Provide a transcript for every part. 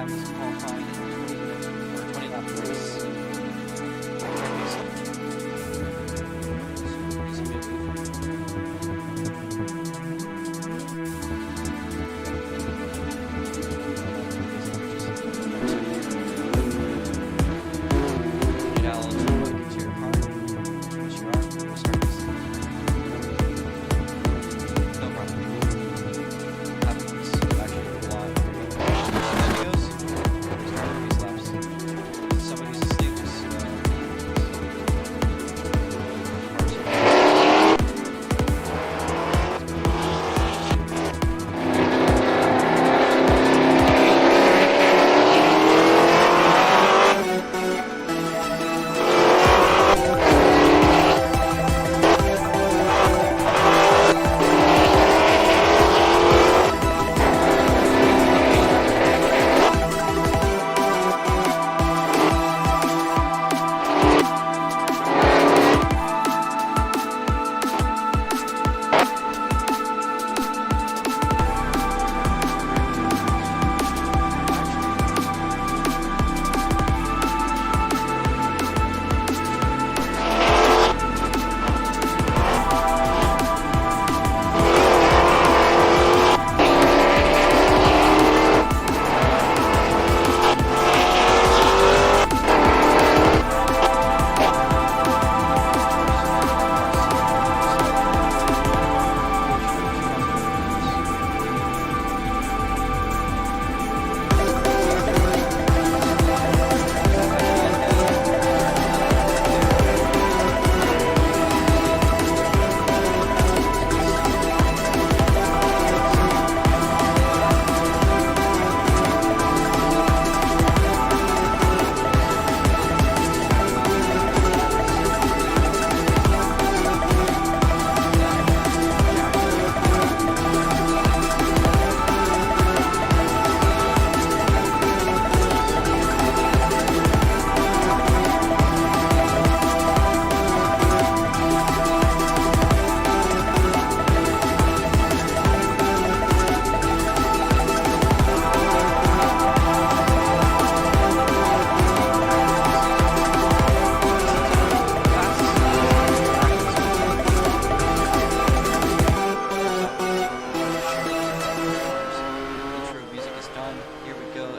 lap is qualifying in 20 minutes or 20 lap race.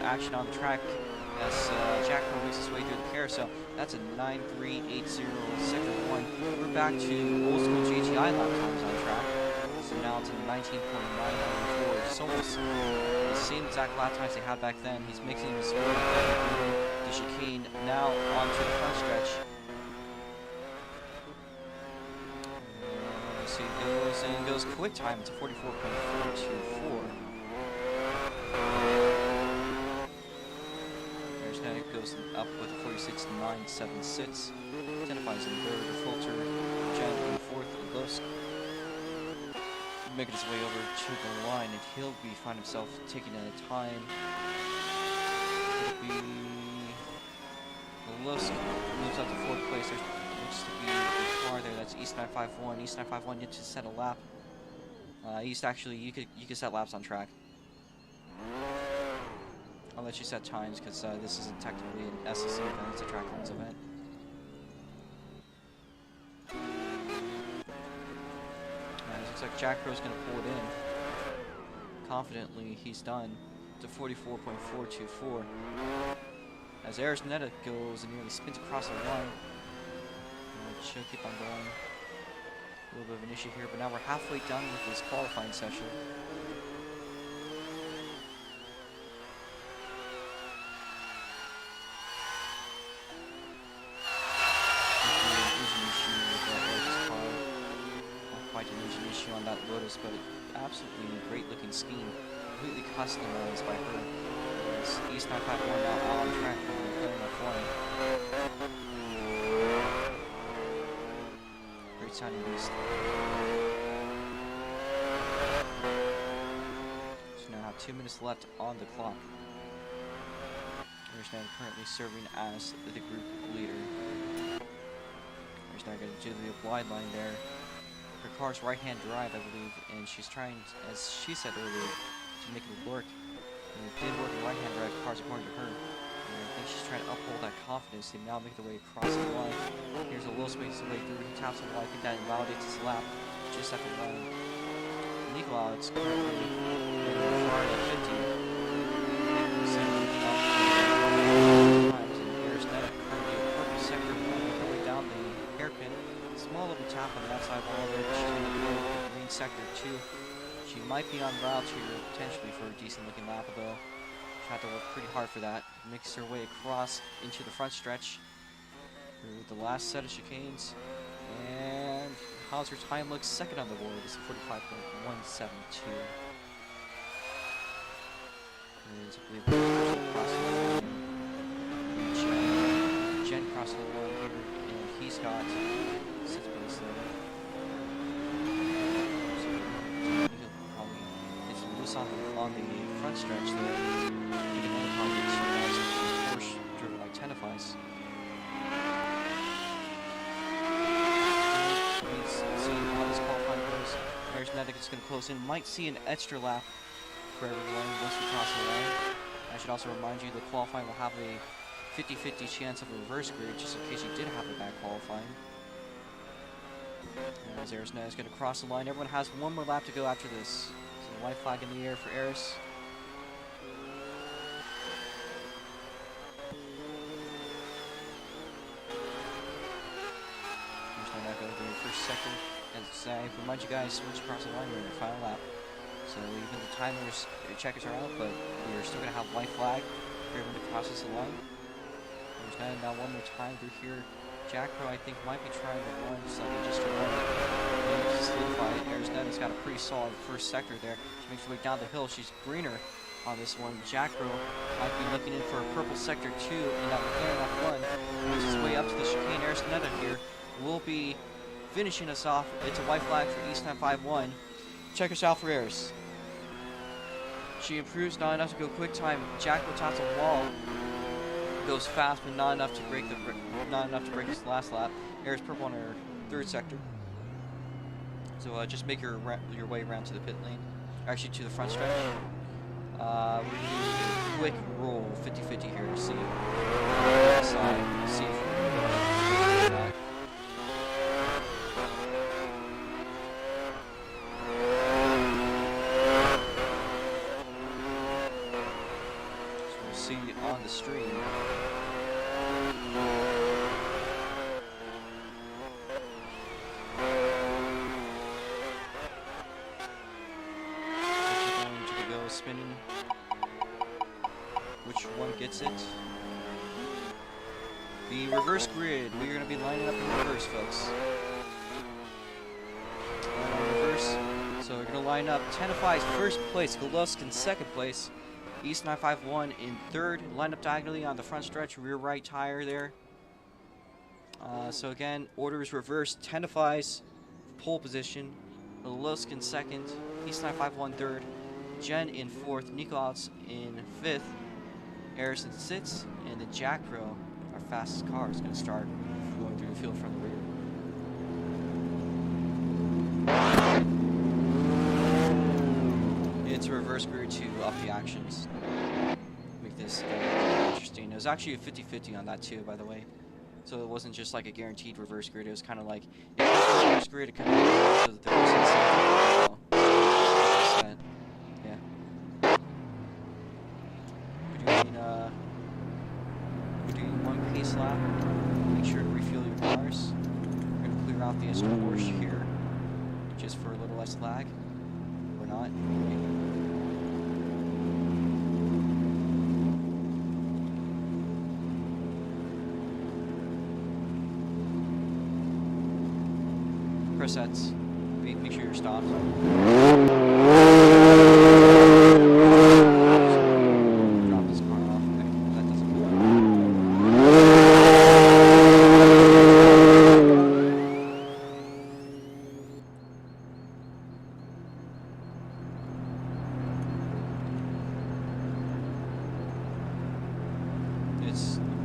Action on the track as Jack makes his way through the carousel. That's a 9.380 second one. We're back to old school GTI lap times on track. So now it's a 19.994. It's almost the same exact lap times they had back then. He's mixing his way through the chicane. Now onto the front stretch. So he goes and goes quick time. It's a 44.424. Goes up with a 46.976. Identifies in third, Fulter, Jen in fourth, Lusk. Making his way over to the line, and he'll find himself taking a time. It'll be Lusk moves up to fourth place. There looks to be a car there. That's East 951. East 951 yet to set a lap. East actually, you could set laps on track. I'll let you set times because this isn't technically an SLC event, it's a track runs event. It looks like Jack Crow's going to pull it in. Confidently, he's done to 44.424. As Arizonetta goes and nearly spins across the line. She'll keep on going. A little bit of an issue here, but now we're halfway done with this qualifying session. On that Lotus, but absolutely great looking scheme, completely customized by her. East 951 now out on track for the clearing up one. Great sounding beast. So now have 2 minutes left on the clock. Now currently serving as the group leader. Now going to do the wide line there. Her car's right-hand drive, I believe, and she's trying, as she said earlier, to make it work. it did work in right-hand drive cars according to her. And I think she's trying to uphold that confidence. They now make their way across the line. Here's a little space away through. He taps the wall. I think that invalidates his lap just at the line. Nicolau, it's currently hard at 50. There's Netta currently a purple sector all the way down the hairpin. Small little tap on the outside wall there. She's going to go with the green sector 2. She might be on route here potentially for a decent looking lap, though. She'll have to work pretty hard for that. Makes her way across into the front stretch through the last set of chicanes. And how's her time look? Second on the board. This is 45.172. I believe crossing the line. Jen crossing the line here, and he's got 6th place there. It's loose on the front stretch there. You can only probably see Porsche driven by Tenafis. See how this qualifying goes. There's Netta is going to close in. Might see an extra lap for everyone once we cross the line. I should also remind you the qualifying will have a 50-50 chance of a reverse grid, just in case you did have a bad qualifying. As Arisnet is going to cross the line. Everyone has one more lap to go after this. So the white flag in the air for Eris. First sector. As I remind you guys, once you cross the line, we're in your final lap. So even the timers, checkers are out, but we're still going to have white flag for everyone to crosses the line. There's now one more time through here. Jackro, I think, might be trying to run just to run to solidify it. Arisneta's got a pretty solid first sector there. She makes her way down the hill. She's greener on this one. Jackro might be looking in for a purple sector 2 in that McLaren F1. Makes his way up to the chicane. Arisneta here will be finishing us off. It's a white flag for East 951. Check us out for Eris. She improves not enough to go quick time. Jackro taps a wall. Goes fast, but not enough to break his last lap. Eris purple on her 3rd sector. So just make your way around to the pit lane. Actually, to the front stretch. We're going to do a quick roll, 50-50 here to see. See if on the stream. Going to go spinning. Which one gets it? The reverse grid. We are going to be lining up in reverse, folks. Reverse. So we're going to line up Tenafai's 1st place, Golovkin 2nd place. East 951 in 3rd, lined up diagonally on the front stretch, rear right tire there. So again, order is reversed. Tenafai's pole position, Golovkin 2nd, East 951 3rd, Jen in 4th, Nikolau's in 5th, Eris in 6th, and the Jackro, our fastest car, is going to start going through the field from the rear. It's a reverse grid to up the actions. Make this interesting. It was actually a 50-50 on that too, by the way. So it wasn't just like a guaranteed reverse grid. It was kind of like if it was a reverse grid, it could be so that there was incentive. Yeah. We're doing one pace lap. Make sure to refuel your cars. We're gonna clear out the extra Porsche here, just for a little less lag. Or not. Press sets. Make sure you're stopped. Drop this car off. That doesn't work.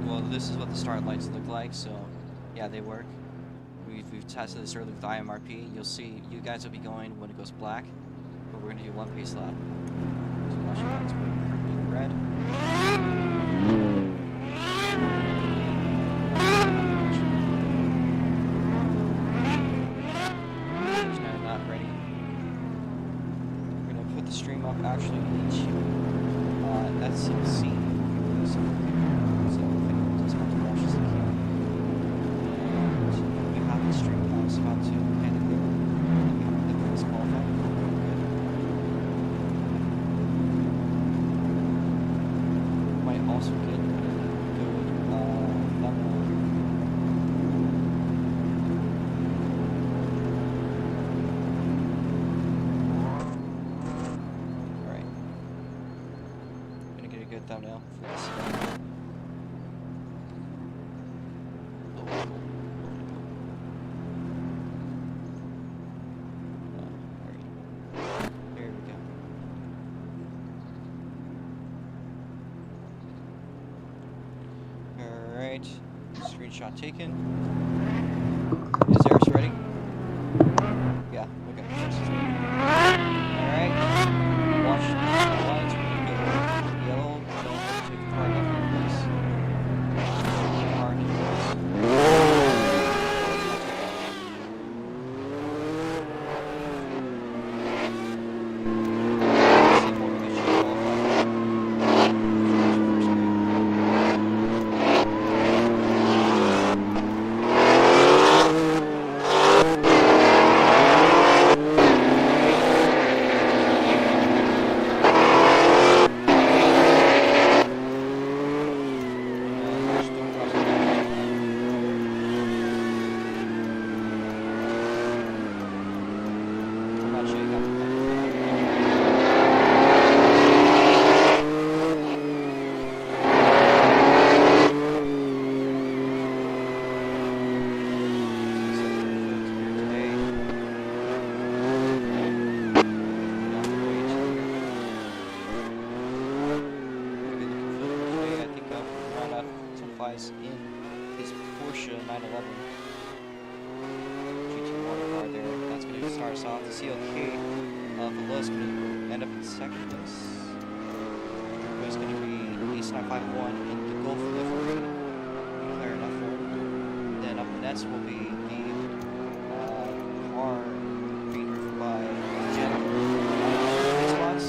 Well, this is what the start lights look like, so yeah, they work. We've tested this earlier with IMRP. You'll see, you guys will be going when it goes black, but we're going to do one pace lap. So I'm not sure if it's working perfectly red. There's not ready. We're gonna put the stream up actually into SLC. So if anyone does want to watch this, they can. And we have the stream now, so how to edit it. If it is qualified. Might also get good thumbnail here. Alright. Gonna get a good thumbnail for this. Here we go. Alright, screenshot taken. Is Eris ready? Yeah, okay. Alright, watch the lines. We're gonna go yellow, don't take the car left in place. Car in place. In his Porsche 911 GT1 car there. That's going to start us off. The CLK below is going to end up in second place. It's going to be Ace 951 in the Golf livery, McLaren F1. Then up next will be the car being driven by Jen. Spots.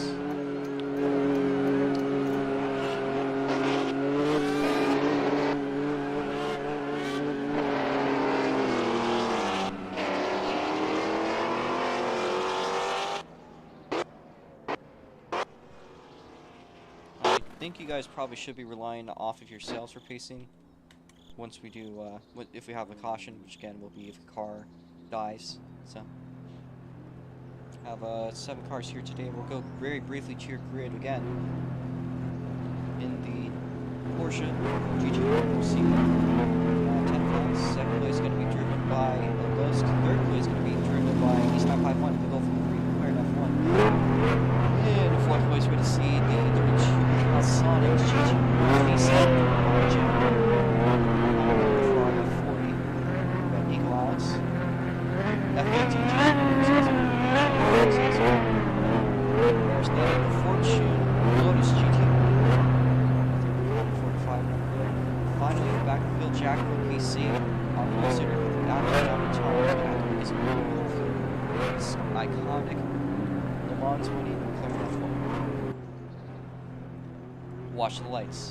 I think you guys probably should be relying off of yourselves for pacing once we do, if we have the caution, which again will be if the car dies. So, have 7 cars here today. We'll go very briefly to your grid again. In the Porsche GT1, we'll see 10th place. Second place is going to be driven by Lowe's. Third place is going to be driven by East 951 in the Golf McLaren F1. And in fourth place, we're going to see the 32 Sonic GT1 V7 origin. Ferrari 40. Got Eagle Owls. F18 GT1. There's the Fortune Lotus GT1. 45 number. Finally, back to Bill Jackman PC. Our consider after time. It's iconic. Le Mans winning McLaren F1. Watch the lights.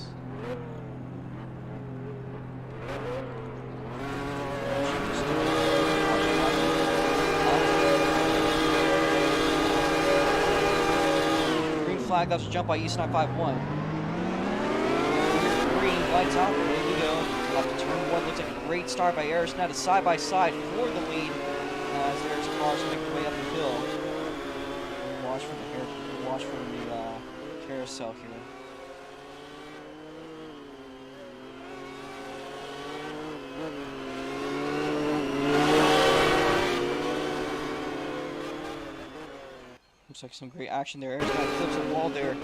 Green flag, that's a jump by East 951. Green, lights out, there we go. Up to turn 1, looks like a great start by Eris. Now to side by side for the lead as there's cars making their way up the hill. Watch from the carousel here. Looks like some great action there. Eris kind of flips the wall there.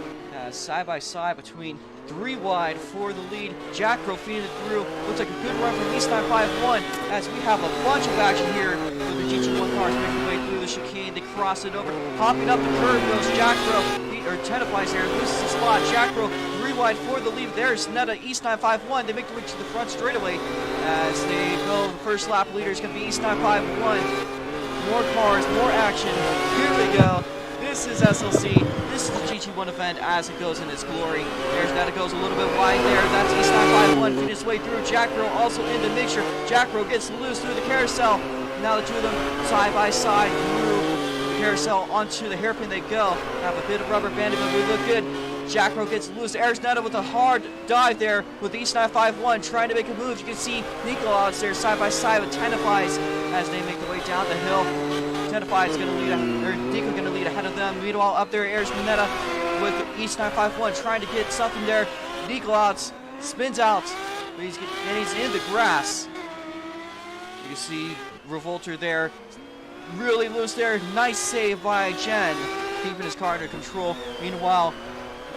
Side by side between 3 wide for the lead. Jackro feeding it through. Looks like a good run from East 951 as we have a bunch of action here with the GT1 cars making their way through the chicane. They cross it over. Hopping up the curve goes Jackro. Tenaflies there, loses the spot. Jackro 3 wide for the lead. There's Netta, East 951. They make the way to the front straightaway as they go. The first lap leader is going to be East 951. More cars, more action. Here we go. This is SLC. This is the GT1 event as it goes in its glory. There's Netta, goes a little bit wide there. That's East 951 feeding his way through. Jackro also in the mixture. Jackro gets loose through the carousel. Now the two of them side by side through the carousel onto the hairpin they go. Have a bit of rubber banding, but we look good. Jackro gets loose. There's Netta with a hard dive there with East 951 trying to make a move. You can see Nicolas there side by side with Tenaflies as they make their way down the hill. Tenaflies is going to lead, or Nico going to lead ahead of them. Meanwhile, up there, there's Netta with East 951 trying to get something there. Nicolas spins out, but he's in the grass. You can see Revolter there, really loose there. Nice save by Jen, keeping his car under control. Meanwhile,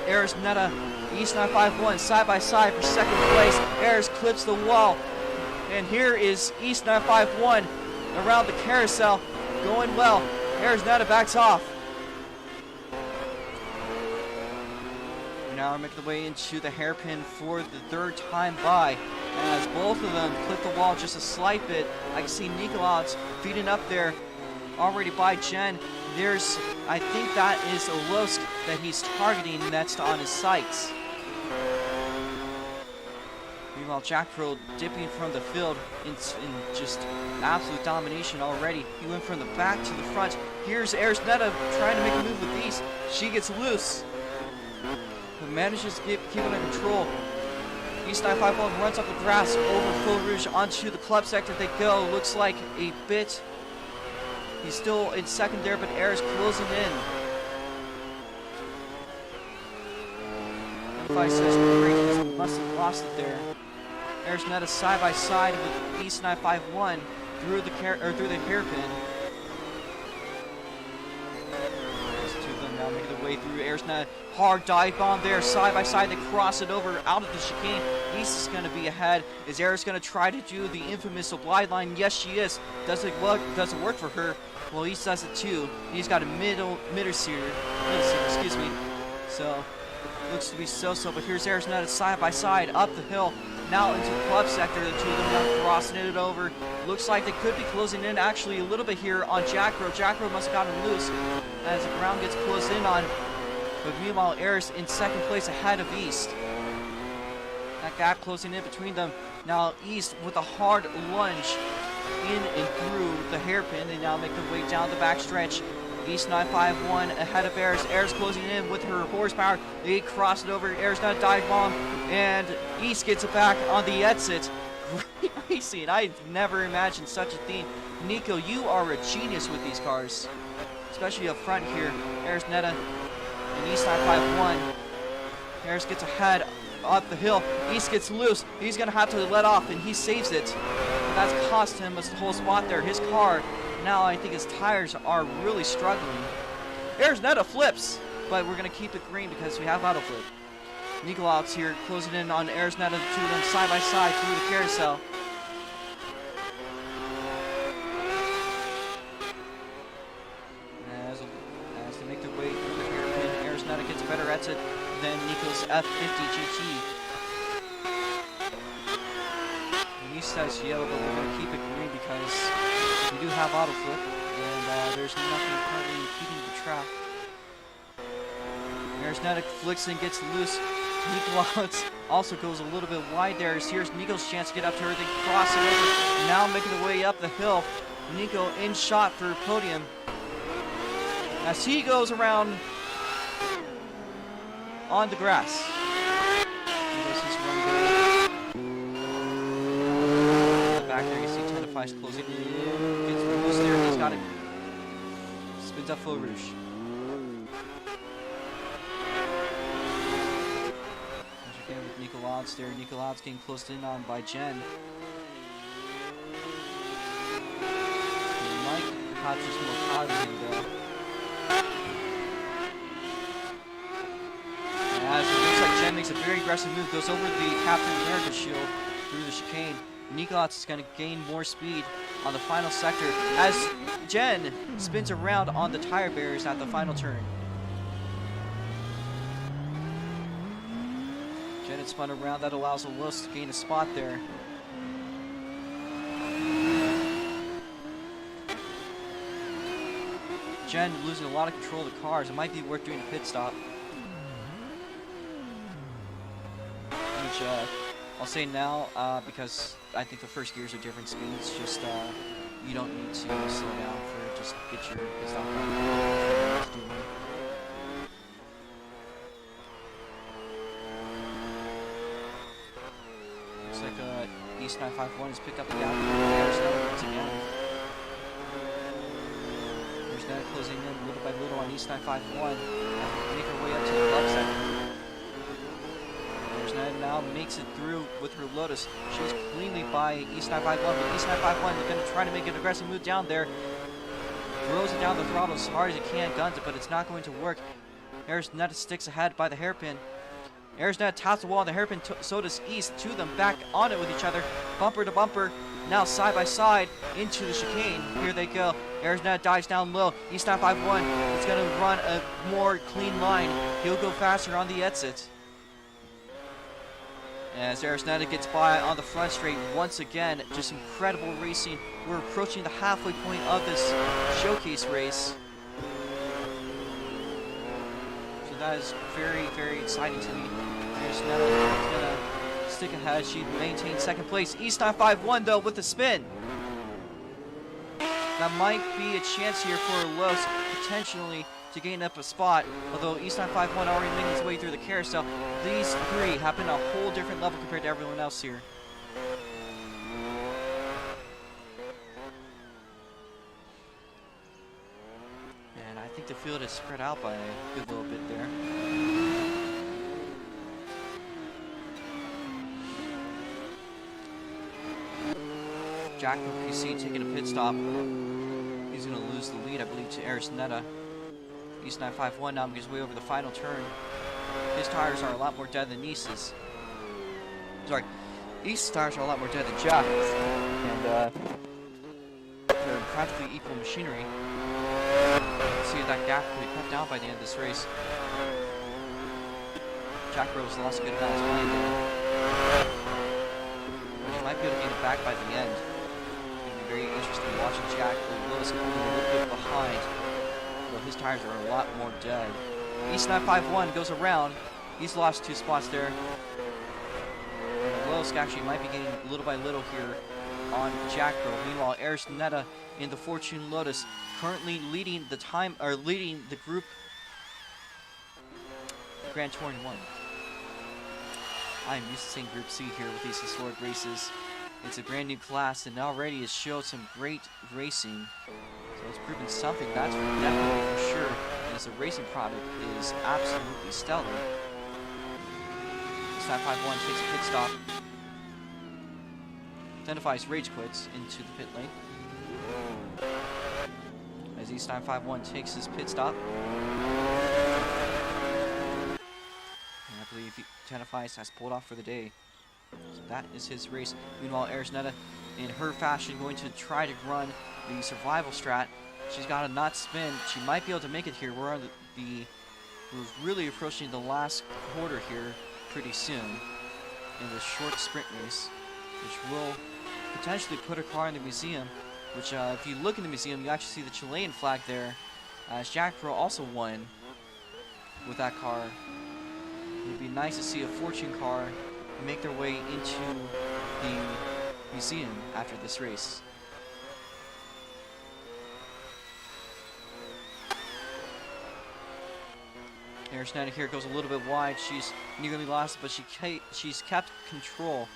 Ayers Netta, East 951 side by side for second place. Ayers clips the wall, and here is East 951 around the carousel, going well. Ayers Netta backs off. Now we're making the way into the hairpin for the third time by, as both of them clip the wall just a slight bit. I can see Nicolas feeding up there already by Jen. There's, I think that is a Losk that he's targeting next on his sights. Meanwhile, Jackro dipping from the field in just absolute domination already. He went from the back to the front. Here's Ayers Netta trying to make a move with East. She gets loose, but manages to keep it under control. East 951 runs up the grass over Faux Rouge onto the club sector. They go. Looks like a bit. He's still in second there, but Ayers closing in. Tenaflies says great, must have lost it there. Ayers Netta side by side with East 951 through the hairpin. Those two of them now making their way through. Ayers Netta, hard dive bomb there, side by side. They cross it over out of the chicane. East is going to be ahead. Is Ayers going to try to do the infamous oblique line? Yes, she is. Does it work for her? Well, East does it too. He's got a middle seater, excuse me. So looks to be so-so, but here's Ayers Netta side by side up the hill, now into the club sector. The two of them now crossing it over. Looks like they could be closing in actually a little bit here on Jackro. Jackro must have gotten loose as the ground gets closed in on. But meanwhile, Ayers in second place ahead of East. That gap closing in between them. Now East with a hard lunge in and through the hairpin. They now make their way down the backstretch. East 951 ahead of Ayers. Ayers closing in with her horsepower. They cross it over. Ayers got a dive bomb, and East gets it back on the exit. Great racing. I've never imagined such a thing. Nico, you are a genius with these cars, especially up front here. Ayers Netta and East 951. Ayers gets ahead up the hill. East gets loose. He's going to have to let off, and he saves it. And that's cost him a whole spot there. His car, now I think his tires are really struggling. Ayers Netta flips, but we're going to keep it green because we have auto flip. Nicolas here closing in on Ayers Netta, the two of them side by side through the carousel. As they make their way through the hairpin, Ayers Netta gets a better exit than Nico's F50 GT. And he says yellow, but we're going to keep it green because we do have auto flip, and there's nothing currently keeping the track. Ayers Netta flicks and gets loose. Nicolas also goes a little bit wide there. Here's Nico's chance to get up to her. They cross it over. Now making their way up the hill. Nico in shot for podium. As he goes around on the grass. Back there, you see Tenaflies closing in. Gets loose there. He's got it. Spins up Faux Rouge. Again with Nicolas there. Nicolas getting closed in on by Jen. Mike had just more power than him though. As it looks like Jen makes a very aggressive move, goes over the Captain America shield through the chicane. Nicolas is going to gain more speed on the final sector as Jen spins around on the tire barriers at the final turn. Jen had spun around. That allows Lewis to gain a spot there. Jen losing a lot of control of the cars. It might be worth doing a pit stop. Which I'll say now because I think the first gears are different speeds. Just you don't need to slow down for just get your pit stop done. Looks like East 951 has picked up the gap. There's another once again. There's that closing in little by little on East 951. Make her way up to the left sector. There's that now makes it through with her Lotus. She's cleanly by East 951, but East 951 is going to try to make an aggressive move down there. Throws it down the throttle as hard as he can, guns it, but it's not going to work. Arizona sticks ahead by the hairpin. Arizona taps the wall, the hairpin, so does East. Two of them back on it with each other, bumper to bumper. Now side by side into the chicane. Here they go. Arizona dives down low. East 951 is going to run a more clean line. He'll go faster on the exit. As Arizona gets by on the front straight once again, just incredible racing. We're approaching the halfway point of this showcase race. So that is very, very exciting to me. Arizona is going to stick ahead. She maintains second place. East 951 though with the spin. That might be a chance here for Los potentially to gain up a spot, although East 951 already making his way through the carousel. These three happen a whole different level compared to everyone else here. And I think the field is spread out by a good little bit there. Jack from PC taking a pit stop. He's going to lose the lead, I believe, to Arizona. East 951 now makes his way over the final turn. His tires are a lot more dead than East's. Sorry, East's tires are a lot more dead than Jack's. And they're practically equal machinery. See that gap could be cut down by the end of this race. Jack Rose lost a good amount of time there. But he might be able to get it back by the end. It's going to be very interesting watching Jack Lewis coming a little bit behind. Well, his tires are a lot more dead. East 951 goes around. He's lost 2 spots there. Lewis actually might be getting little by little here on Jack Bro. Meanwhile, Arizona in the Fortune Lotus currently leading the time, or leading the group Grand Touring 1. I am used to seeing Group C here with these historic races. It's a brand new class and already has showed some great racing. So it's proven something, that's definitely for sure. And as a racing product is absolutely stellar. East 951 takes a pit stop. Identifies rage quits into the pit lane. As East 951 takes his pit stop. And I believe he identifies has pulled off for the day. So that is his race. Meanwhile, Arizona, in her fashion, going to try to run the survival strat. She's got a not spin. She might be able to make it here. We're really approaching the last quarter here pretty soon in this short sprint race, which will potentially put her car in the museum. Which, if you look in the museum, you actually see the Chilean flag there, as Jack Pro also won with that car. It would be nice to see a Fortune car make their way into the museum after this race. Arizona here goes a little bit wide. She's nearly lost, but she's kept control.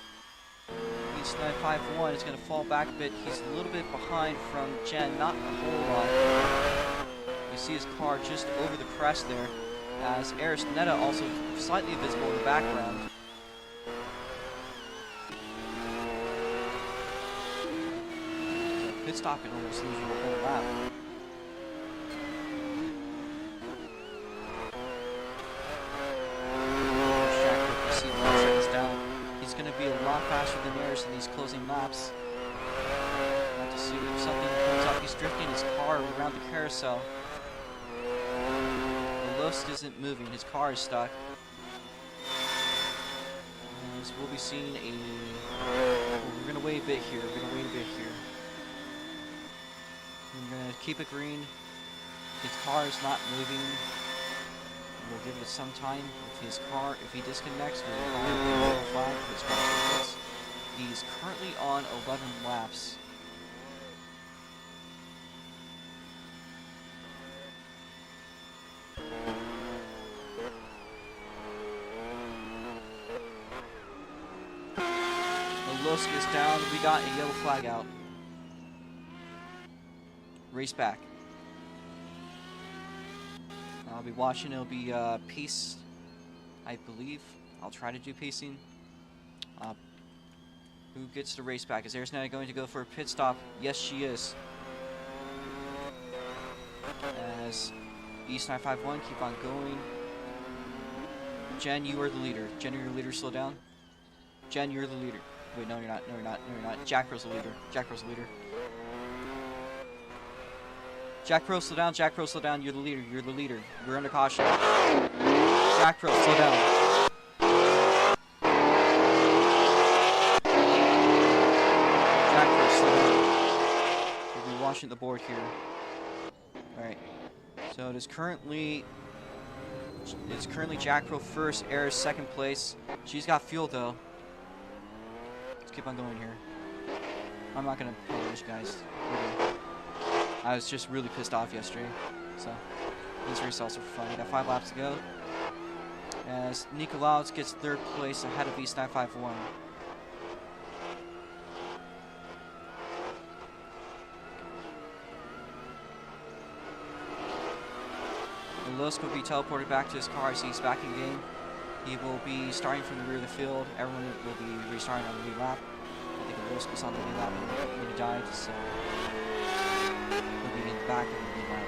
East 951 is going to fall back a bit. He's a little bit behind from Jen, not a whole lot. You see his car just over the crest there, as Arizona also slightly visible in the background. Pit stop can almost lose you a whole lap. He's going to be a lot faster than Ayers in these closing laps. Have to see if something comes up. He's drifting his car around the carousel. The Lust isn't moving. His car is stuck. As we'll be seeing a... we're going to wait a bit here. We're going to keep it green. His car is not moving. We'll give it some time. If he disconnects, we'll fire a yellow flag for his car. He's currently on 11 laps. The Lusk is down. We got a yellow flag out. Race back. I'll be watching. It'll be pace, I believe. I'll try to do pacing. Who gets the race back? Is Arizona going to go for a pit stop? Yes, she is. As East 951 keep on going. Jen, you are the leader. Jen, you're the leader. Slow down. Jen, you're the leader. Wait, no, you're not. No, you're not. No, you're not. Jack Pro's the leader. Jack Pro's the leader. Jack Pro, slow down. Jack Pro, slow down. You're the leader. You're the leader. We're under caution. Jack Pro, slow down. Jack Pro, slow down. We'll be watching the board here. Alright. So it is currently Jack Pro first, Air second place. She's got fuel though. Let's keep on going here. I'm not gonna publish, guys. Really. I was just really pissed off yesterday, so these results are fun. We got 5 laps to go. As Nikolaus gets 3rd place ahead of East 951. Lusk will be teleported back to his car as he's back in game. He will be starting from the rear of the field. Everyone will be restarting on the lead lap. I think Lusk was on the lead lap when he died, so he'll be in the back of the lead lap.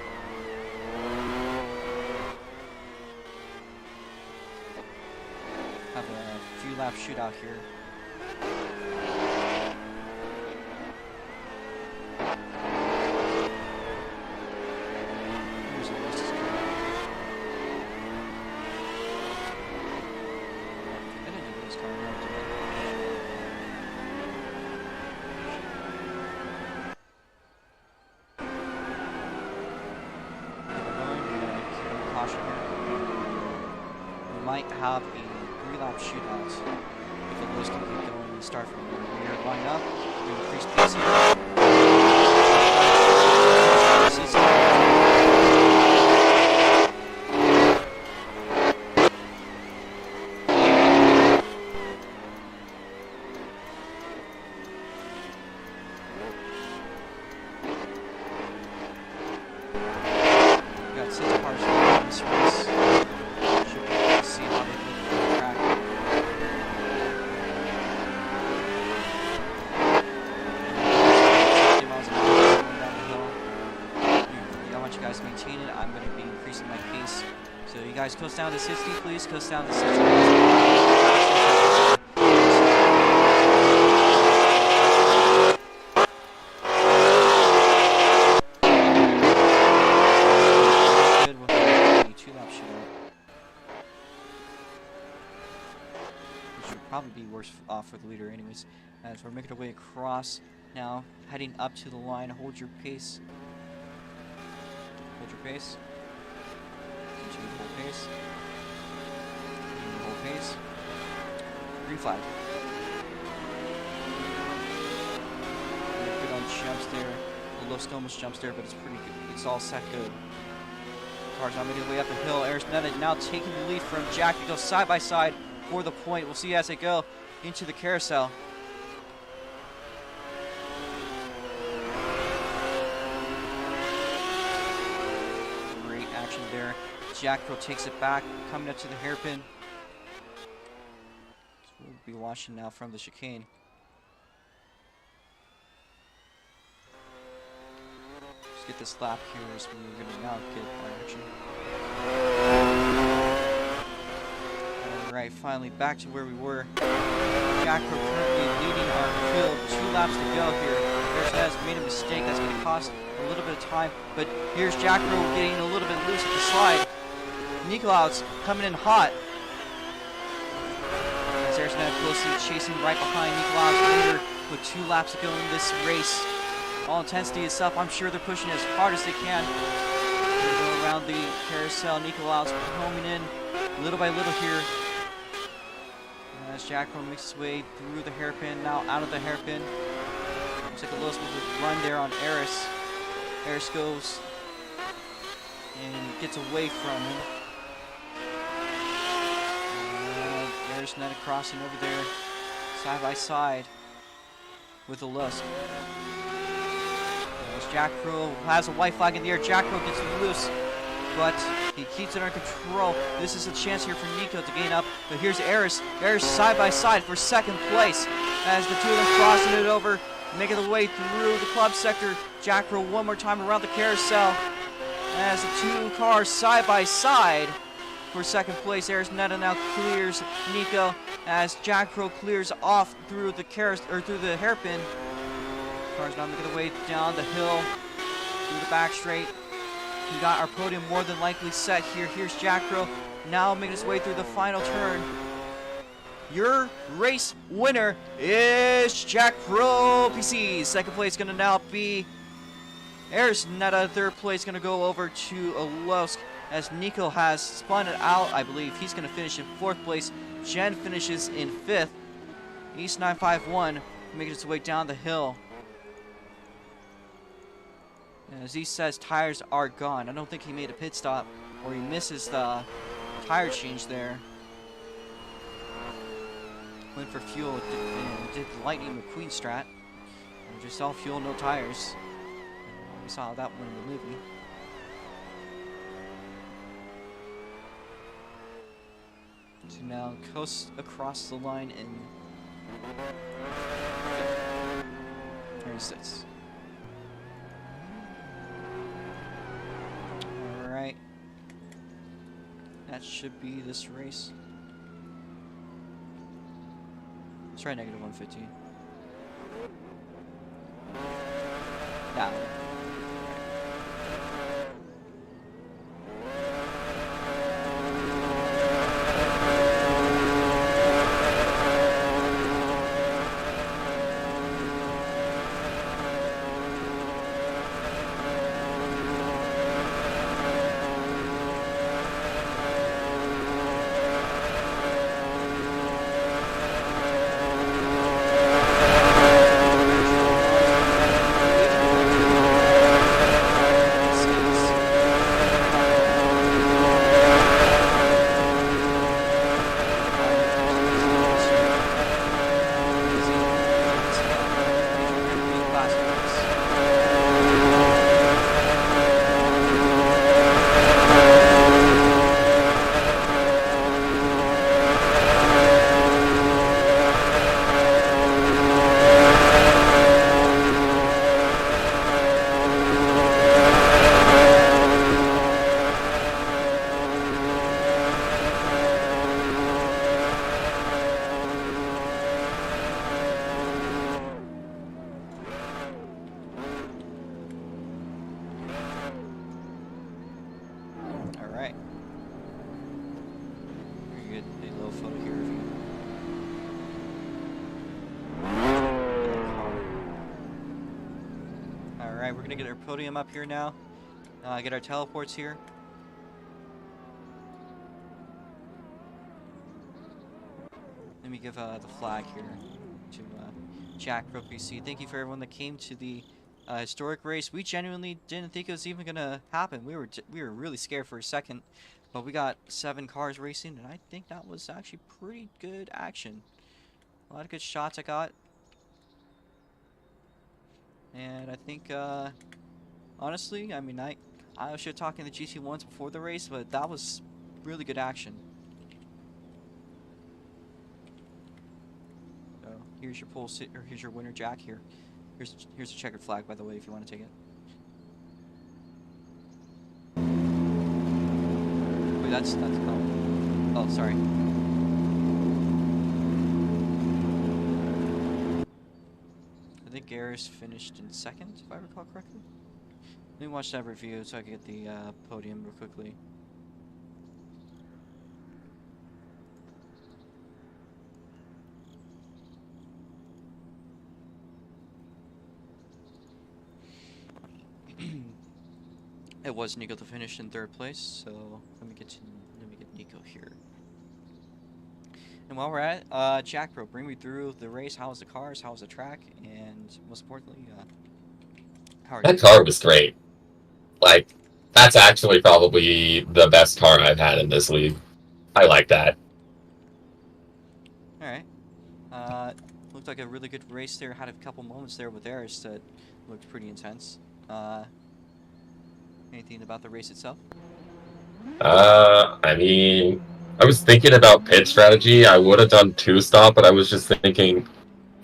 Have a few lap shootout here. Have a 3-lap shootout if the list can keep going and start from the rear line up. We increase pace here. We got 6 cars in this race. Guys, coast down to 60, please. Coast down to 60. Good with a 2-lap shootout. Which would probably be worse off for the leader anyways. As we're making our way across now, heading up to the line. Hold your pace. Hold your pace. Continue to hold pace. Continue to hold pace. Green flag. Good on jumps there. The Lusk almost jumps there, but it's pretty good. It's all set good. Car's now making their way up the hill. Arizona now taking the lead from Jack. They go side by side for the point. We'll see as they go into the carousel. Great action there. Jack Pro takes it back, coming up to the hairpin. So we'll be watching now from the chicane. Let's get this lap here as we're going to now get our action. Alright, finally back to where we were. Jack Pro currently leading our field. 2 laps to go here. There's has made a mistake that's going to cost a little bit of time, but here's Jack Pro getting a little bit loose at the slide. Nikolaus coming in hot. As There's Ned closely chasing right behind Nicolas with 2 laps to go in this race. All intensity is up. I'm sure they're pushing as hard as they can. They go around the carousel. Nicolas homing in little by little here. As Jack Crow makes his way through the hairpin, now out of the hairpin. Looks like a little smooth run there on Eris. Eris goes and gets away from him. There's Netta crossing over there, side by side with a Lusk. There's Jack Crow, has a white flag in the air. Jack Crow gets loose, but he keeps it under control. This is a chance here for Nico to gain up, but here's Eris. Eris side by side for second place as the two of them crossing it over, making their way through the club sector. Jack Crow one more time around the carousel as the 2 cars side by side for second place. Eris Netta now clears Nico as Jack Crow clears off through the through the hairpin. Cars now making their way down the hill through the back straight. We got our podium more than likely set here. Here's Jack Crow now making his way through the final turn. Your race winner is Jack Crow PC. Second place going to now be Eris Netta. Third place going to go over to Lusk as Nico has spun it out. I believe he's going to finish in 4th place. Jen finishes in 5th. East 951 making his way down the hill. And as he says, tires are gone. I don't think he made a pit stop or he misses the tire change there. Went for fuel, did the Lightning McQueen strat. Just all fuel, no tires. We saw that one in the movie. To now coast across the line in 36. Alright. That should be this race. Let's try negative 115. Yeah. Alright, we're going to get our podium up here now. Get our teleports here. Let me give the flag here to Jack Crow PC. Thank you for everyone that came to the historic race. We genuinely didn't think it was even going to happen. We were really scared for a second. But we got 7 cars racing, and I think that was actually pretty good action. A lot of good shots I got. And I think, honestly, I mean, I was talking to the GT1s before the race, but that was really good action. So, here's your pole or here's your winner, Jack. Here's a checkered flag, by the way, if you want to take it. Wait, that's oh, sorry. I think Garrus finished in 2nd, if I recall correctly. Let me watch that review so I can get the podium real quickly. It was Nico to finish in 3rd place, so let me get Nico here. And while we're at it, Jack Bro, bring me through the race. How was the cars? How was the track? And most importantly, how are you? That car was great. Like, that's actually probably the best car I've had in this league. I like that. All right. Uh, Looked like a really good race there. Had a couple moments there with Eris that looked pretty intense. Uh, Anything about the race itself? I mean, I was thinking about pit strategy. I would have done two stop, but I was just thinking,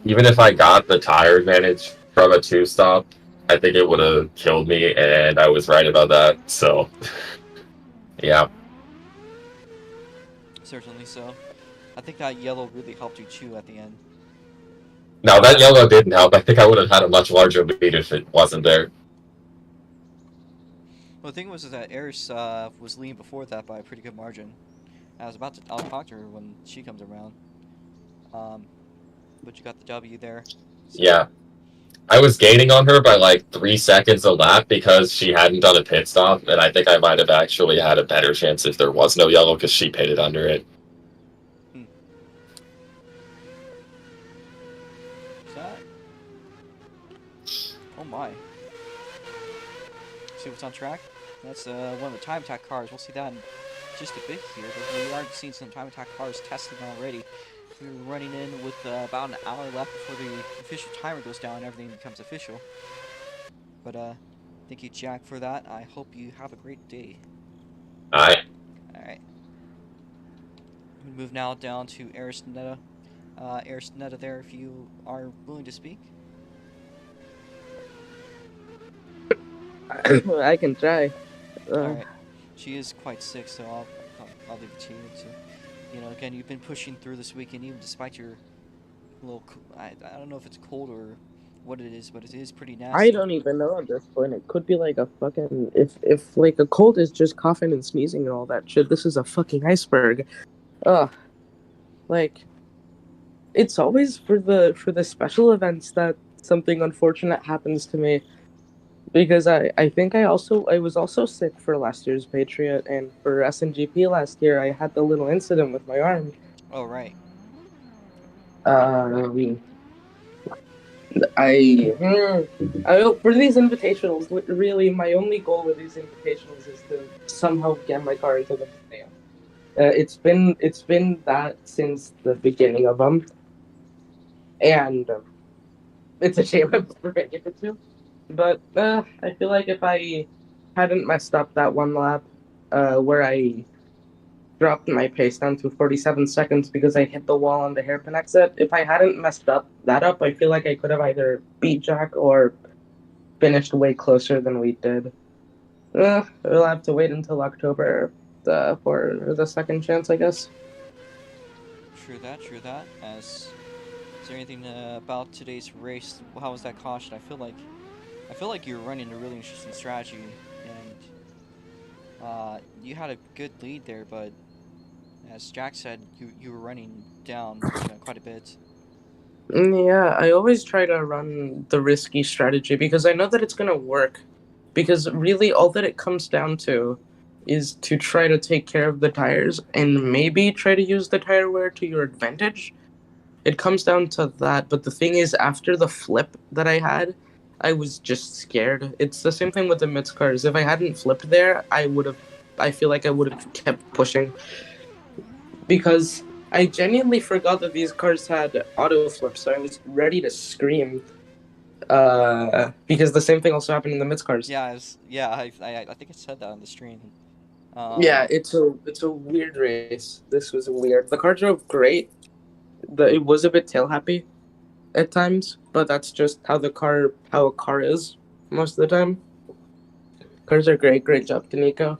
even if I got the tire advantage from a two stop, I think it would have killed me, and I was right about that. So, yeah. Certainly so. I think that yellow really helped you too at the end. Now, that yellow didn't help. I think I would have had a much larger lead if it wasn't there. Well, the thing was is that Eris was leading before that by a pretty good margin. I'll talk to her when she comes around. Um, but you got the W there. So, Yeah. I was gaining on her by like 3 seconds a lap because she hadn't done a pit stop, and I think I might have actually had a better chance if there was no yellow because she pitted under it. hmm. Is that? Oh my. See what's on track? That's one of the time attack cars. We'll see that in just a bit here, but we are seeing some time attack cars testing already. We're running in with about an hour left before the official timer goes down and everything becomes official. But thank you, Jack, for that. I hope you have a great day. I All right. We move now down to Arisneta. Arisneta there, if you are willing to speak. I can try. All Uh, right. She is quite sick, so I'll leave it to you. Again, you've been pushing through this weekend, even despite your little. I don't know if it's cold or what it is, but it is pretty I nasty. don't even know at this point. It could be like a fucking if like a cold is just coughing and sneezing and all that shit. This is a fucking iceberg. Ugh. Like it's always for the special events that something unfortunate happens to me because I think I was also sick for last year's Patriot and for SNGP last year I had the little incident with my arm. Oh right. Um, for these invitationals, really, my only goal with these invitationals is to somehow get my car into the museum. It's been that since the beginning of them, and it's a shame I'm never gonna get it to. But I feel like if I hadn't messed up that one lap, where I dropped my pace down to 47 seconds because I hit the wall on the hairpin exit, if I hadn't messed up, I feel like I could have either beat Jack or finished way closer than we did. We'll have to wait until October for the second chance, I guess. True that. True that. As is there anything about today's race? How was that caution? I feel like you're running a really interesting strategy, and you had a good lead there, but as Jack said, you were running down quite a bit. Yeah, I always try to run the risky strategy because I know that it's gonna work. Because really, all that it comes down to is to try to take care of the tires and maybe try to use the tire wear to your advantage. It comes down to that, but the thing is, after the flip that I had, I was just scared. It's the same thing with the mid cars. If I hadn't flipped there, I would have. I feel like I would have kept pushing because I genuinely forgot that these cars had auto flips. So I was ready to scream. Because the same thing also happened in the mid cars. Yeah, I think I said that on the stream. Yeah, it's a weird race. This was weird. The car drove great. It was a bit tail happy at times, but that's just how a car is most of the time. Cars are great. Great job to Nico.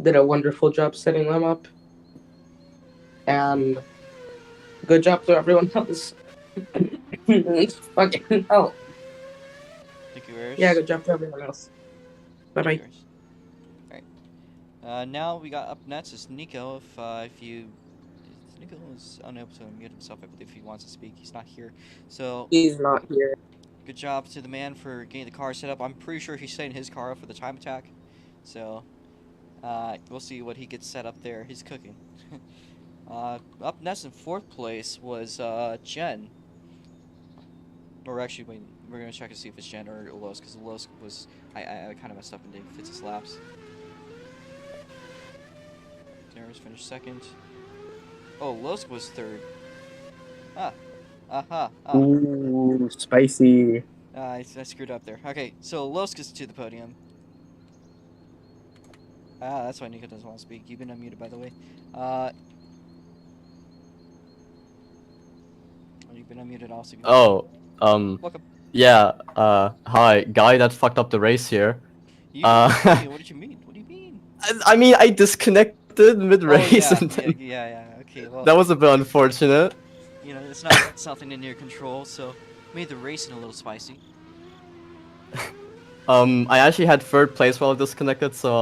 Did a wonderful job setting them up, and good job to everyone else. Fucking hell. Thank you, Yeah, Eris. good job to everyone else. Bye Thank you, bye. Eris. All right. Now we got up next is Nico. If you Nico is unable to unmute himself. I believe he wants to speak. He's not here. So He's not here. Good job to the man for getting the car set up. I'm pretty sure he's setting his car up for the time attack. So, we'll see what he gets set up there. He's cooking. Up next in 4th place was Jen. Or actually, wait, we're going to check to see if it's Jen or Los, because Los was... I kind of messed up in Dave Fitz's laps. Darren's finished 2nd. Oh, Los was 3rd. Ooh, spicy. I screwed up there. Okay, so Los gets to the podium. That's why Nico doesn't want to speak. You've been unmuted, by the way. You've been unmuted also. Oh, Welcome. yeah, hi, guy that fucked up the race here. What did you mean? What do you mean? I mean, I disconnected mid-race Oh, and then yeah. Okay, well, that was a bit unfortunate. you know, it's not something in your control, so made the racing a little spicy. I actually had 3rd place while I disconnected, so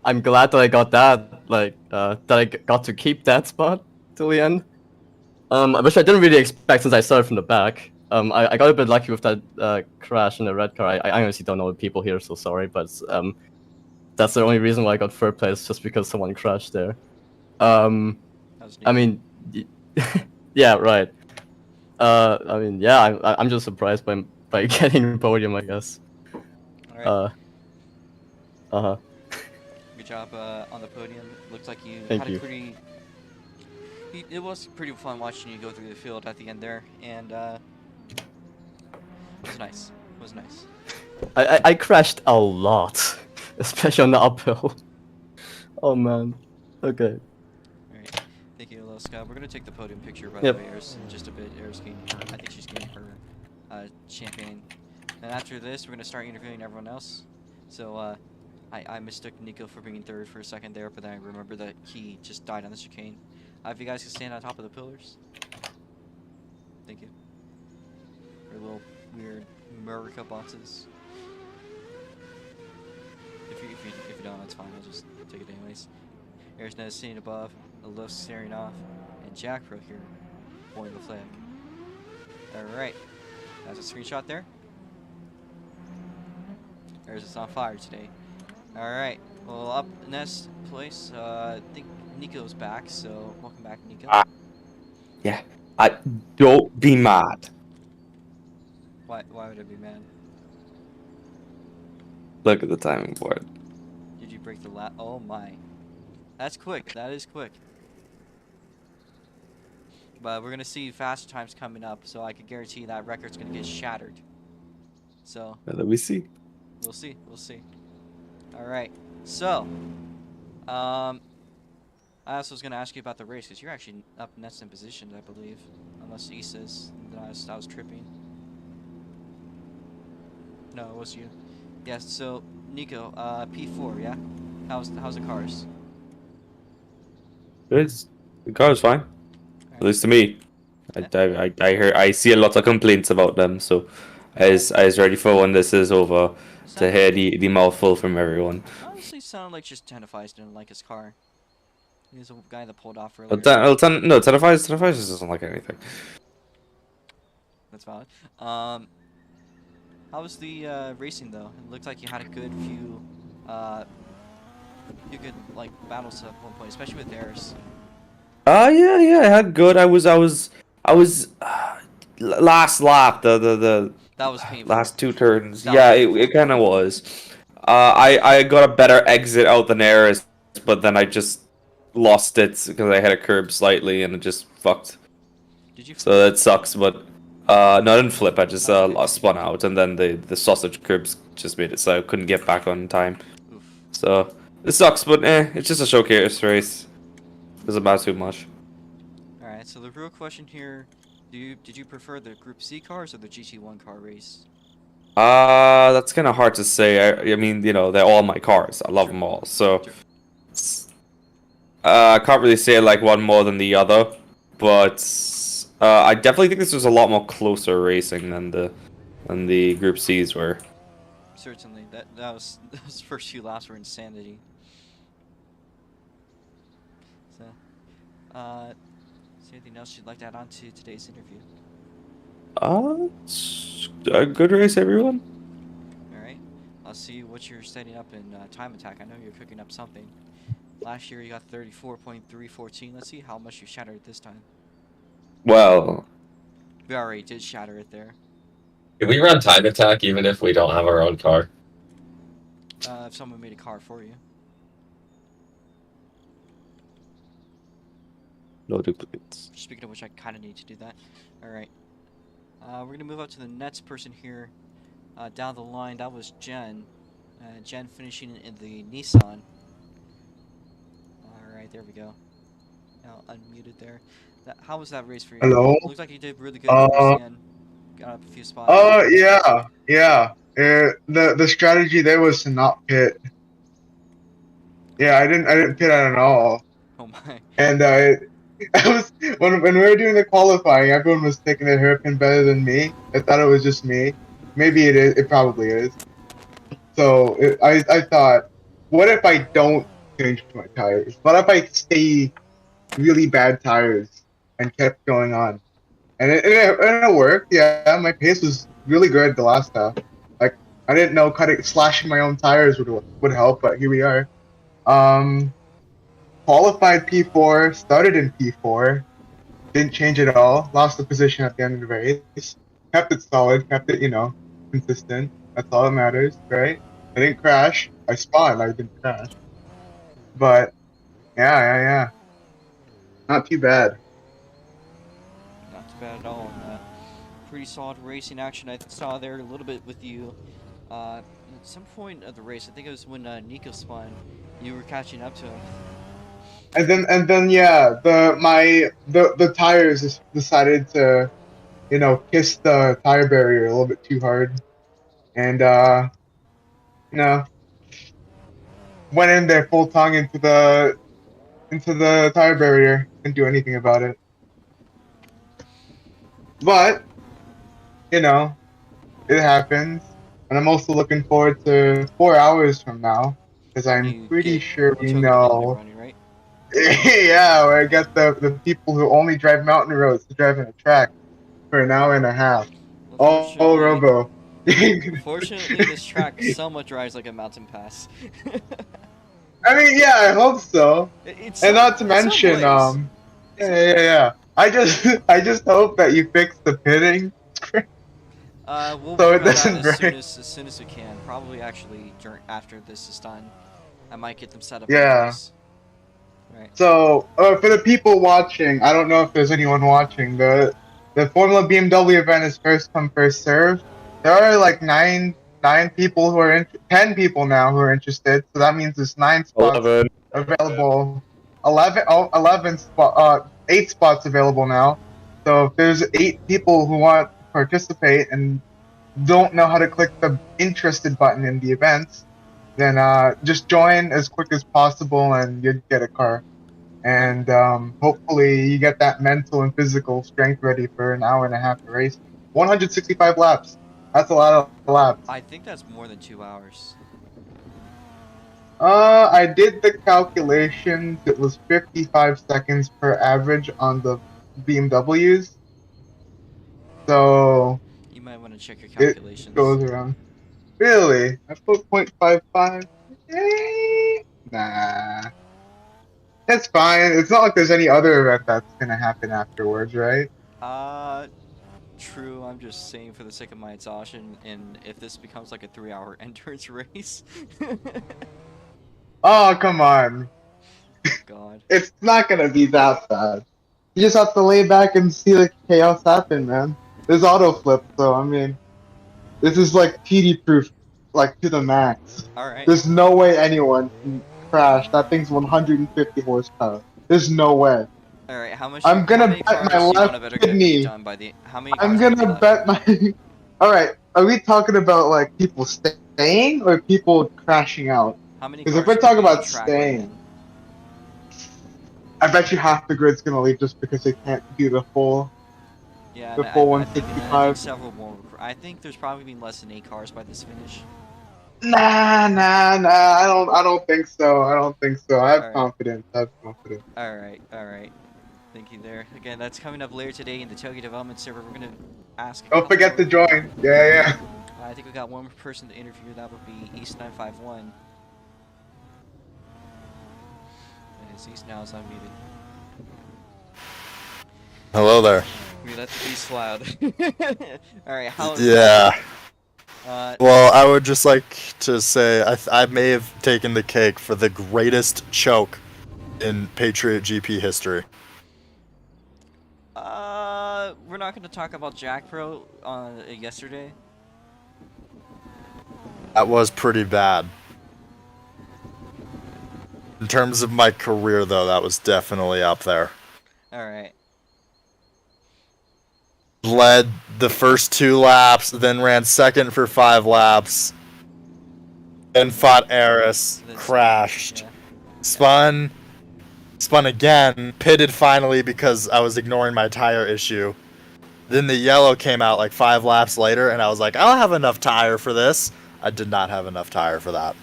I'm glad that I got that, like, that I got to keep that spot till the end. Which I didn't really expect since I started from the back. I got a bit lucky with that crash in the red car. I honestly don't know the people here, so sorry, but that's the only reason why I got 3rd place, just because someone crashed there. I mean, yeah, right. I mean, yeah, I'm just surprised by getting podium, I guess. All right. Uh-huh. Good job on the podium. Looks like you Thank had you. a pretty... It was pretty fun watching you go through the field at the end there, and it was nice. It was nice. I crashed a lot, especially on the uphill. Oh man. Okay. Alright. Thank you, Loska. We're gonna take the podium picture by Yep. the way, Eris, in just a bit. Eris getting her, I think she's getting her champion. And after this, we're gonna start interviewing everyone else. So I mistook Nico for being 3rd for a second there, but then I remember that he just died on the chicane. If you guys can stand on top of the pillars. Thank you. For little weird America boxes. If you don't, that's fine. I'll just take it anyways. Eris is sitting above, Aluf staring off, and Jack Pro here, holding the flag. Alright. That's a screenshot there. Eris is on fire today. Alright. Well, up next place, I think Nico's back, so welcome back, Nico. Yeah. Don't be mad. Why would I be mad? Look at the timing board. Did you break the lap? Oh my. That's quick. That is quick. But we're gonna see faster times coming up, so I can guarantee that record's gonna get shattered. So Let me see. we'll see. We'll see. All right. So, I also was gonna ask you about the race because you're actually up next in position, I believe, unless Issa's. Then I was tripping. No, it was you. Yes. So Nico, P4, yeah. How's the cars? The car is fine. At least to me. I see a lot of complaints about them, so I was ready for when this is over to hear the mouthful from everyone. Honestly, sounded like just Tenafis didn't like his car. He's a guy that pulled off earlier. No, Tenafis just doesn't like anything. That's valid. How was the racing though? It looked like you had a good few like battles at one point, especially with theirs. Yeah, I had good. I was last lap, the That was painful. last 2 turns. That Yeah, was it kind of was. I got a better exit out than Eris, but then I just lost it because I hit a curb slightly and it just fucked. Did you? So that sucks, but no, I didn't flip. I just spun out, and then the sausage curbs just made it so I couldn't get back on time. Oof. So it sucks, but it's just a showcase race. Doesn't matter too much. All right. So the real question here: did you prefer the Group C cars or the GT1 car race? That's kind of hard to say. I mean, they're all my cars. I love them all. So I can't really say I like one more than the other, but I definitely think this was a lot more closer racing than the Group C's were. Certainly. Those first few laps were insanity. So, is there anything else you'd like to add on to today's interview? A good race, everyone. All right. I'll see what you're setting up in time attack. I know you're cooking up something. Last year you got 34.314. Let's see how much you shattered it this time. Well, We already did shatter it there. Can we run time attack even if we don't have our own car? If someone made a car for you. no duplicates. Speaking of which, I kind of need to do that. All right. We're going to move up to the next person here. Down the line, that was Jen. Jen finishing in the Nissan. Alright, there we go. Now unmuted there. How was that race for you? Hello? Looks like you did really good towards the end. Got up a few spots. Yeah. The strategy there was to not pit. Yeah, I didn't pit at all. Oh my. And I was when we were doing the qualifying, everyone was taking a hairpin better than me. I thought it was just me. Maybe it is. It probably is. So I thought, what if I don't change my tires? What if I stay really bad tires and kept going on? And it worked. Yeah, my pace was really good the last half. Like I didn't know slashing my own tires would help, but here we are. Qualified P4, started in P4, didn't change at all. Lost the position at the end of the race. Kept it solid, kept it consistent. That's all that matters, right? I didn't crash. I spawned. I didn't crash. But yeah. Not too bad. Not too bad at all. And, pretty solid racing action I saw there a little bit with you. At some point of the race, I think it was when Nico spun, you were catching up to him. And then yeah, the tires just decided to, kiss the tire barrier a little bit too hard, and went in there full tongue into the tire barrier. Didn't do anything about it. But it happens, and I'm also looking forward to 4 hours from now, because I'm pretty sure we know. Running, right? Yeah, where I get the people who only drive mountain roads to drive in a track for an hour and a half. Well, All robo. Fortunately, this track somewhat drives like a mountain pass. I mean, yeah, I hope so. And not to mention, yeah. I just hope that you fix the pitting. We'll So work it on doesn't that break. as soon as we can. Probably actually after this is done. I might get them set up. Yeah. Right. So for the people watching, I don't know if there's anyone watching. The Formula BMW event is first come first serve. There are like nine people who are 10 people now who are interested. So that means there's 9 spots 11. available. 8 spots available now. So if there's 8 people who want to participate and don't know how to click the interested button in the events, then just join as quick as possible and you'd get a car. And hopefully you get that mental and physical strength ready for an hour and a half of race. 165 laps. That's a lot of laps. I think that's more than 2 hours. I did the calculations. It was 55 seconds per average on the BMWs. So You might want to check your calculations. it goes around. Really? I put 0.55? Nah. It's fine. It's not like there's any other event that's gonna happen afterwards, right? True. I'm just saying for the sake of my exhaustion, and if this becomes like a 3-hour endurance race. Oh, come on. God. It's not gonna be that bad. You just have to lay back and see the chaos happen, man. There's auto flip, so I mean, this is like TD proof, like to the max. Alright. There's no way anyone can crash. That thing's 150 horsepower. There's no way. Alright, how much? I'm gonna how many bet cars my do you left wanna better kidney. get done by the? How many? I'm cars gonna bet my. Alright, are we talking about like people staying or people crashing out? How many? Because if cars we're can talking be on about track by staying, then? I bet you half the grid's gonna leave just because they can't do the full. Yeah, The and full I think 165. several more. I think there's probably been less than 8 cars by this finish. Nah. I don't think so. I have Alright. confidence. Alright. Thank you there. Again, that's coming up later today in the Togi development server. We're gonna ask. Don't forget to join. Yeah. I think we got one more person to interview. That would be East951. Yes, East now is unmuted. Hello there. We let the beast loud. All right. How? Yeah. Uh, Well, I would just like to say I may have taken the cake for the greatest choke in Patriot GP history. we're not gonna talk about Jack Pro yesterday. That was pretty bad. In terms of my career, though, that was definitely up there. All right. Led the first 2 laps, then ran second for 5 laps, then fought Eris, Then crashed, yeah. spun again, pitted finally because I was ignoring my tire issue. Then the yellow came out like 5 laps later, and I was like, I'll have enough tire for this. I did not have enough tire for that.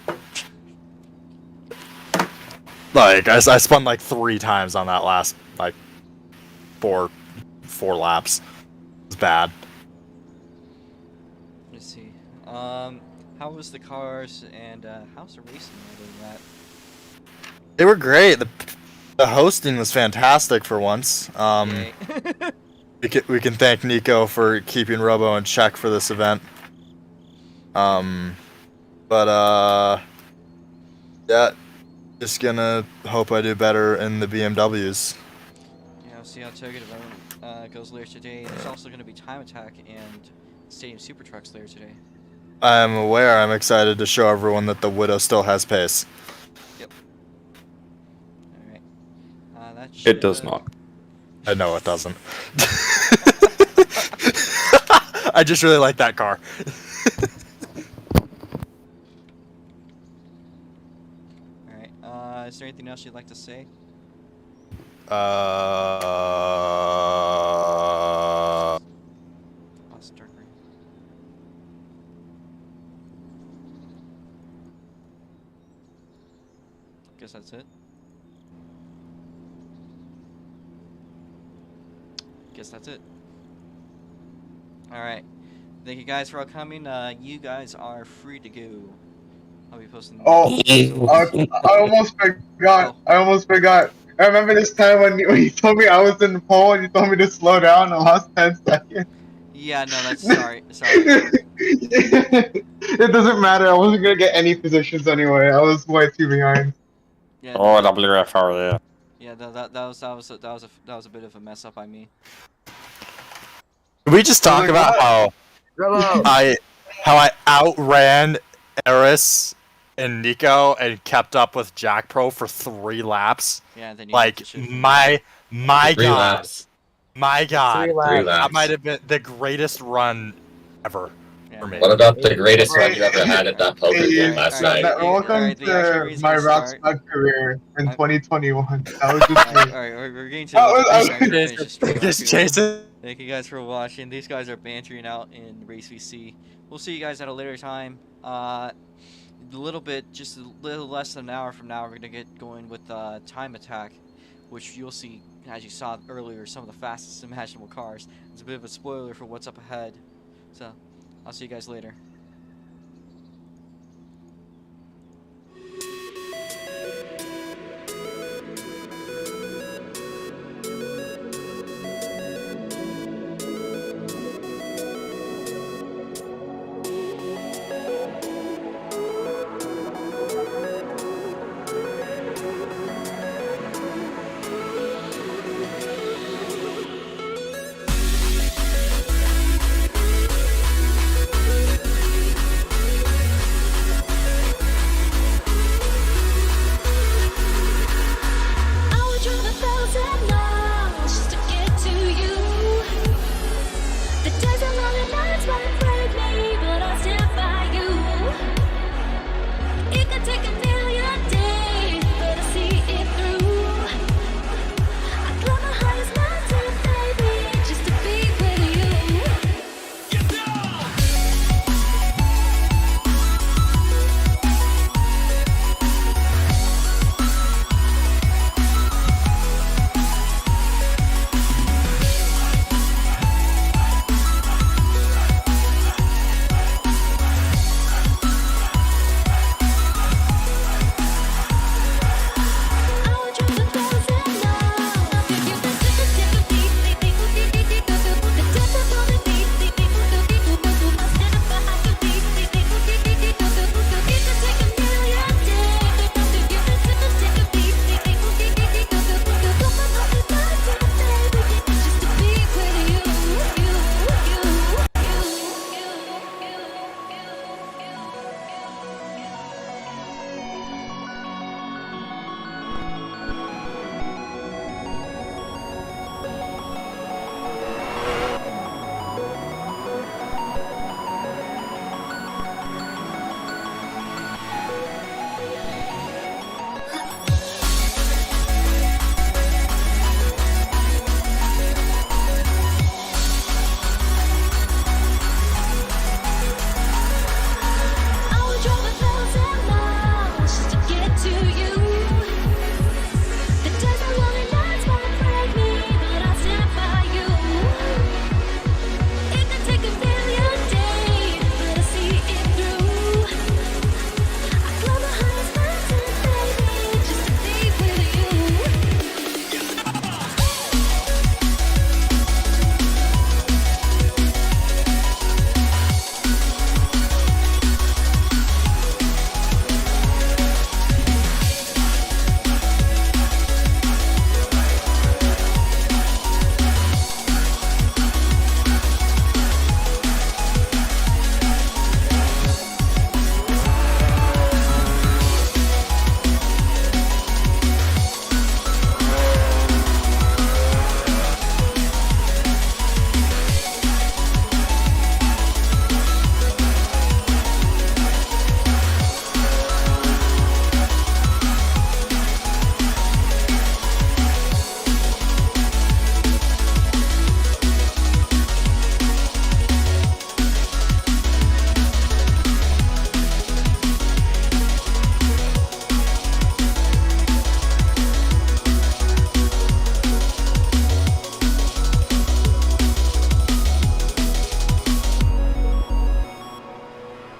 Like, I spun like 3 times on that last, like, 4 laps. It was bad. Let's see. How was the cars and how's the racing other than that? They were great. The hosting was fantastic for once. Yay. We can thank Nico for keeping Robo in check for this event. Yeah, just gonna hope I do better in the BMWs. Yeah, we'll see how Toga development goes later today. There's also going to be Time Attack and Stadium SuperTrucks later today. I'm aware. I'm excited to show everyone that the Widow still has pace. Yep. All right. That It does not. I know it doesn't. I just really like that car. All right. Is there anything else you'd like to say? Lost dark green. Guess that's it. Guess that's it. All right. Thank you guys for all coming. You guys are free to go. I'll be posting. Oh, I almost forgot. I almost forgot. I remember this time when you told me I was in the pole and you told me to slow down. I lost 10 seconds. Yeah, no, that's sorry. It doesn't matter. I wasn't gonna get any positions anyway. I was way too behind. Yeah. Oh, WFR, yeah. Yeah, that was a bit of a mess up by me. Can we just talk about how I outran Eris and Nico and kept up with Jack Pro for 3 laps? Yeah, then you Like, my 3 god. laps. My god. 3 laps. 3 That laps. might have been the greatest run ever. Yeah, for me. What about the greatest run you ever had at that poker Hey, game last alright, night? Welcome alright, the actual to race my is rock start. stud career in I'm- 2021. That was just me. Alright, we're getting to I was- the I'm gonna finish this stream up Just here. chase it. Thank you guys for watching. These guys are bantering out in Race VC. We'll see you guys at a later time. Just a little less than an hour from now, we're gonna get going with Time Attack, which you'll see, as you saw earlier, some of the fastest imaginable cars. It's a bit of a spoiler for what's up ahead. So, I'll see you guys later.